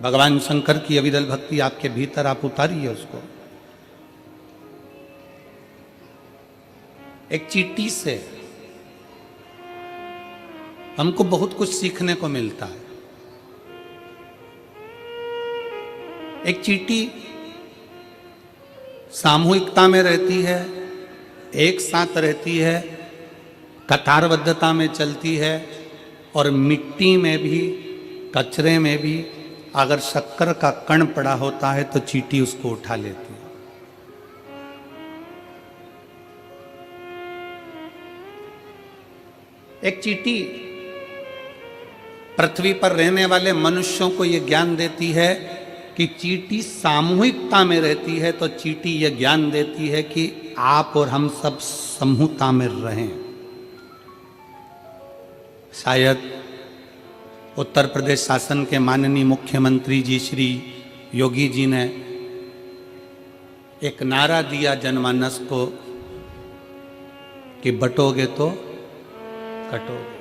भगवान शंकर की अविरल भक्ति आपके भीतर आप उतारिए उसको। एक चींटी से हमको बहुत कुछ सीखने को मिलता है। एक चींटी सामूहिकता में रहती है, एक साथ रहती है, कतारबद्धता में चलती है, और मिट्टी में भी, कचरे में भी अगर शक्कर का कण पड़ा होता है तो चींटी उसको उठा लेती है। एक चींटी पृथ्वी पर रहने वाले मनुष्यों को यह ज्ञान देती है कि चींटी सामूहिकता में रहती है, तो चींटी यह ज्ञान देती है कि आप और हम सब समूहता में रहें। शायद उत्तर प्रदेश शासन के माननीय मुख्यमंत्री जी श्री योगी जी ने एक नारा दिया जनमानस को कि बटोगे तो कटोगे।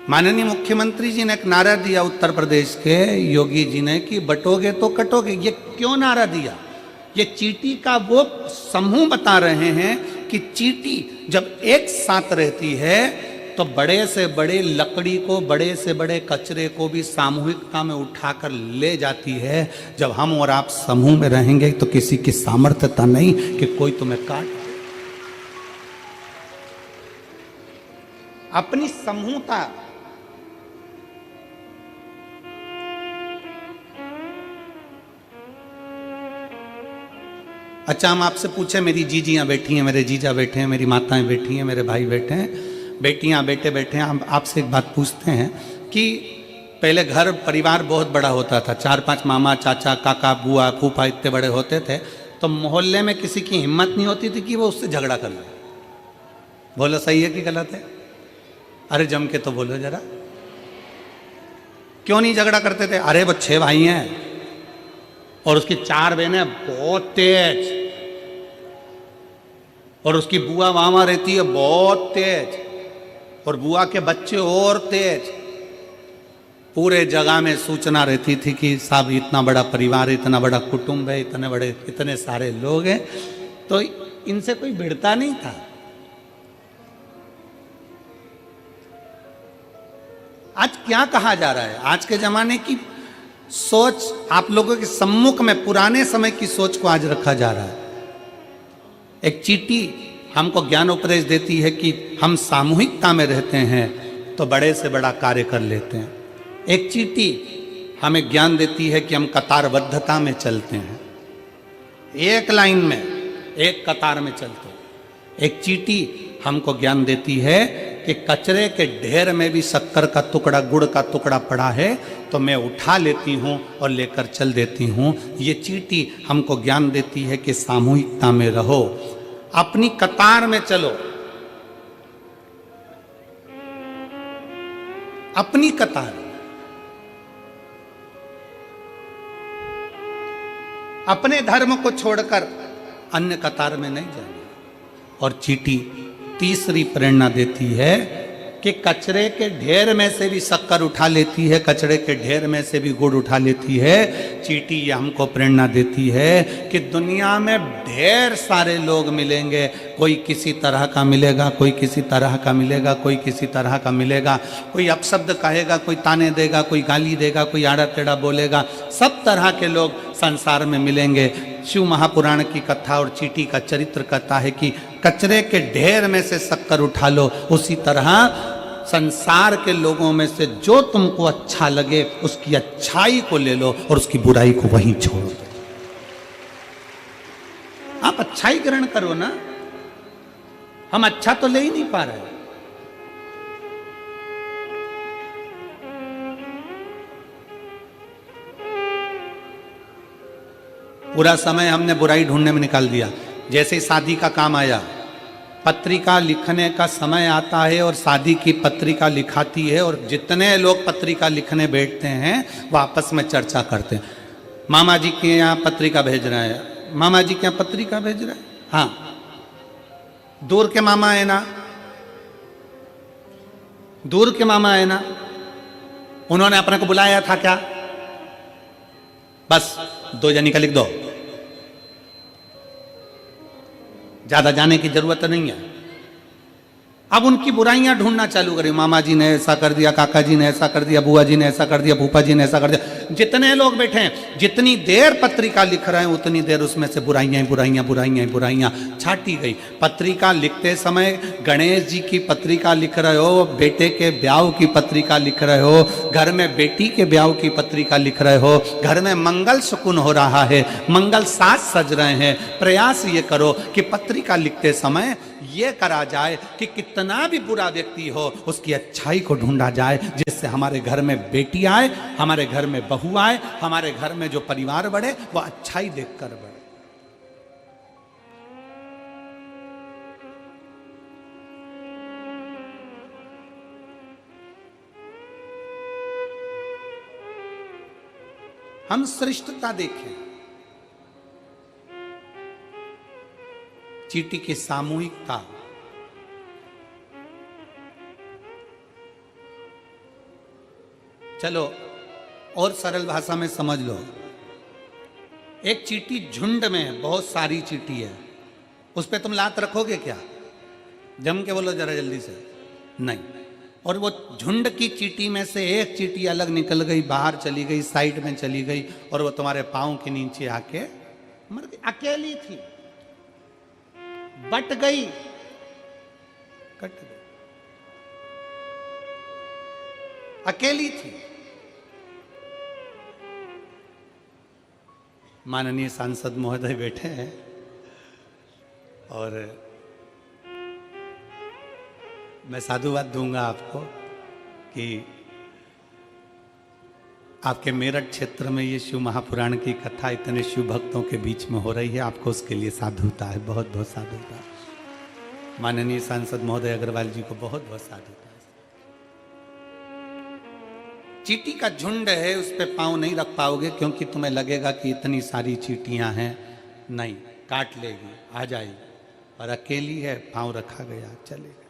माननीय मुख्यमंत्री जी ने एक नारा दिया उत्तर प्रदेश के योगी जी ने कि बटोगे तो कटोगे। ये क्यों नारा दिया? ये चींटी का वो समूह बता रहे हैं कि चींटी जब एक साथ रहती है तो बड़े से बड़े लकड़ी को, बड़े से बड़े कचरे को भी सामूहिकता में उठाकर ले जाती है। जब हम और आप समूह में रहेंगे तो किसी की सामर्थ्यता नहीं कि कोई तुम्हें काट। अपनी समूहता, अच्छा हम आपसे पूछे, मेरी जीजियां बैठी हैं, मेरे जीजा बैठे हैं, मेरी माताएं बैठी हैं, मेरे भाई बैठे हैं, बेटियां बेटे बैठे हैं, हम आपसे एक बात पूछते हैं कि पहले घर परिवार बहुत बड़ा होता था, 4-5 मामा चाचा काका बुआ फूफा इतने बड़े होते थे, तो मोहल्ले में किसी की हिम्मत नहीं होती थी कि वो उससे झगड़ा कर ले। बोलो सही है कि गलत है? अरे जम के तो बोलो जरा, क्यों नहीं झगड़ा करते थे? अरे वो 6 भाई हैं और उसकी 4 बहनें बहुत तेज, और उसकी बुआ मामा रहती है बहुत तेज, और बुआ के बच्चे और तेज। पूरे जगह में सूचना रहती थी कि साहब इतना बड़ा परिवार, इतना बड़ा कुटुंब है, इतने सारे लोग हैं, तो इनसे कोई भिड़ता नहीं था। आज क्या कहा जा रहा है? आज के जमाने की सोच, आप लोगों के सम्मुख में पुराने समय की सोच को आज रखा जा रहा है। एक चींटी हमको ज्ञान उपदेश देती है कि हम सामूहिकता में रहते हैं तो बड़े से बड़ा कार्य कर लेते हैं। एक चींटी हमें ज्ञान देती है कि हम कतारबद्धता में चलते हैं, एक लाइन में, एक कतार में चलते हैं। एक चींटी हमको ज्ञान देती है कि कचरे के ढेर में भी शक्कर का टुकड़ा, गुड़ का टुकड़ा पड़ा है तो मैं उठा लेती हूँ और लेकर चल देती हूँ। ये चींटी हमको ज्ञान देती है कि सामूहिकता में रहो, अपनी कतार में चलो, अपनी कतार, अपने धर्म को छोड़कर अन्य कतार में नहीं जाना। और चींटी तीसरी प्रेरणा देती है कि कचरे के ढेर में से भी शक्कर उठा लेती है, कचरे के ढेर में से भी गुड़ उठा लेती है। चींटी ये हमको प्रेरणा देती है कि दुनिया में ढेर सारे लोग मिलेंगे, कोई किसी तरह का मिलेगा, कोई किसी तरह का मिलेगा, कोई किसी तरह का मिलेगा, कोई अपशब्द कहेगा, कोई ताने देगा, कोई गाली देगा, कोई आड़ा टेढ़ा बोलेगा, सब तरह के लोग संसार में मिलेंगे। शिव महापुराण की कथा और चींटी का चरित्र कहता है कि कचरे के ढेर में से शक्कर उठा लो, उसी तरह संसार के लोगों में से जो तुमको अच्छा लगे उसकी अच्छाई को ले लो और उसकी बुराई को वहीं छोड़ दो। आप अच्छाई ग्रहण करो ना, हम अच्छा तो ले ही नहीं पा रहे। पूरा समय हमने बुराई ढूंढने में निकाल दिया। जैसे शादी का काम आया, पत्रिका लिखने का समय आता है और शादी की पत्रिका लिखाती है, और जितने लोग पत्रिका लिखने बैठते हैं वो आपस में चर्चा करते हैं। मामा जी के यहाँ पत्रिका भेज रहा है, मामा जी के यहाँ पत्रिका भेज रहा है, हाँ दूर के मामा है ना, दूर के मामा है ना, उन्होंने अपने को बुलाया था क्या? बस 2 जनी का लिख दो, ज्यादा जाने की जरूरत नहीं है। अब उनकी बुराइयां ढूंढना चालू करें, मामा जी ने ऐसा कर दिया, काका जी ने ऐसा कर दिया, बुआ जी ने ऐसा कर दिया, फूफा जी ने ऐसा कर दिया। जितने लोग बैठे हैं, जितनी देर पत्रिका लिख रहे हैं उतनी देर उसमें से बुराइयां बुराइयां बुराइयां बुराइयां छाटी गई। पत्रिका लिखते समय गणेश जी की पत्रिका लिख रहे हो, बेटे के ब्याह की पत्रिका लिख रहे हो, घर में बेटी के ब्याह की पत्रिका लिख रहे हो, घर में मंगल शकुन हो रहा है, मंगल साज सज रहे हैं, प्रयास ये करो कि पत्रिका लिखते समय ये करा जाए कि कितना भी बुरा व्यक्ति हो उसकी अच्छाई को ढूंढा जाए, जिससे हमारे घर में बेटी आए, हमारे घर में बहू आए, हमारे घर में जो परिवार बढ़े वो अच्छाई देखकर बढ़े। हम श्रेष्ठता देखें, चीटी की सामूहिकता, चलो और सरल भाषा में समझ लो, एक चीटी झुंड में बहुत सारी चीटी है, उस पर तुम लात रखोगे क्या? जम के बोलो जरा जल्दी से, नहीं। और वो झुंड की चीटी में से एक चीटी अलग निकल गई, बाहर चली गई, साइड में चली गई और वो तुम्हारे पांव के नीचे आके मर गई। अकेली थी, बट गई, कट गई, अकेली थी। माननीय सांसद महोदय बैठे हैं और मैं साधुवाद दूंगा आपको कि आपके मेरठ क्षेत्र में ये शिव महापुराण की कथा इतने शिव भक्तों के बीच में हो रही है, आपको उसके लिए साधुता है, बहुत बहुत साधुता। माननीय सांसद महोदय अग्रवाल जी को बहुत बहुत साधुता है। चींटी का झुंड है, उस पर पांव नहीं रख पाओगे क्योंकि तुम्हें लगेगा कि इतनी सारी चींटियां हैं, नहीं, काट लेगी, आ जाएगी। और अकेली है, पांव रखा गया, चलेगा,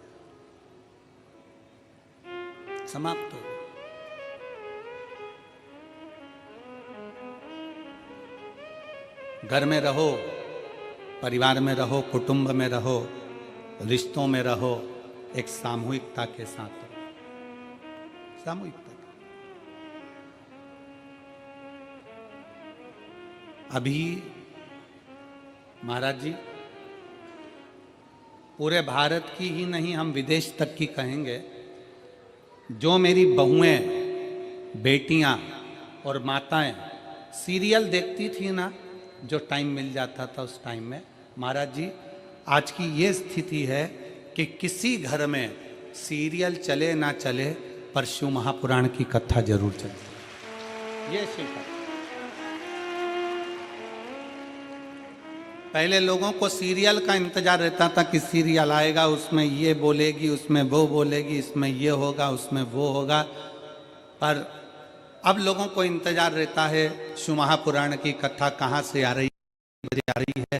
समाप्त हो। घर में रहो, परिवार में रहो, कुटुंब में रहो, रिश्तों में रहो, एक सामूहिकता के साथ रहो, सामूहिकता। अभी महाराज जी पूरे भारत की ही नहीं, हम विदेश तक की कहेंगे, जो मेरी बहुएं, बेटियां और माताएं सीरियल देखती थी ना, जो टाइम मिल जाता था उस टाइम में, महाराज जी आज की ये स्थिति है कि किसी घर में सीरियल चले ना चले पर शिव महापुराण की कथा जरूर चलती। ये शिव कथा। पहले लोगों को सीरियल का इंतजार रहता था कि सीरियल आएगा, उसमें ये बोलेगी, उसमें वो बोलेगी, इसमें ये होगा, उसमें वो होगा, पर अब लोगों को इंतजार रहता है शिव महापुराण की कथा कहाँ से आ रही है